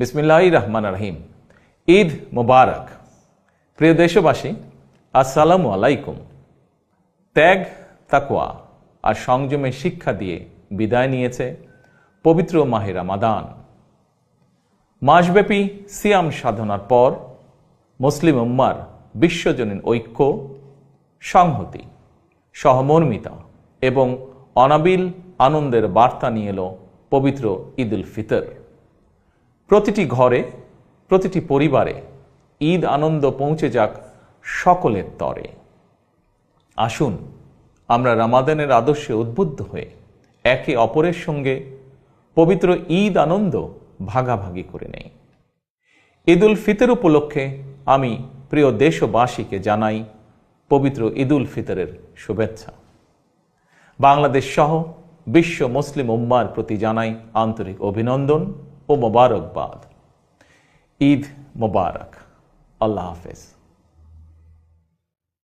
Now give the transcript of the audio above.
বিসমিল্লাহির রহমানির রহিম। ঈদ মোবারক। প্রিয় দেশবাসী, আসসালামু আলাইকুম। ত্যাগ, তাকওয়া আর সংযমের শিক্ষা দিয়ে বিদায় নিয়েছে পবিত্র মাহে রমাদান। মাসব্যাপী সিয়াম সাধনার পর মুসলিম উম্মার বিশ্বজনীন ঐক্য, সংহতি, সহমর্মিতা এবং অনাবিল আনন্দের বার্তা নিয়ে এলো পবিত্র ঈদ উল ফিতর। প্রতিটি ঘরে, প্রতিটি পরিবারে ঈদ আনন্দ পৌঁছে যাক সকলের তরে। আসুন আমরা রমাদানের আদর্শে উদ্বুদ্ধ হয়ে একে অপরের সঙ্গে পবিত্র ঈদ আনন্দ ভাগাভাগি করে নেই। ঈদ উল ফিতর উপলক্ষে আমি প্রিয় দেশবাসীকে জানাই পবিত্র ঈদ উল ফিতরের শুভেচ্ছা। বাংলাদেশ সহ বিশ্ব মুসলিম উম্মার প্রতি জানাই আন্তরিক অভিনন্দন ও মোবারকবাদ। ঈদ মোবারক। আল্লাহ হাফেজ।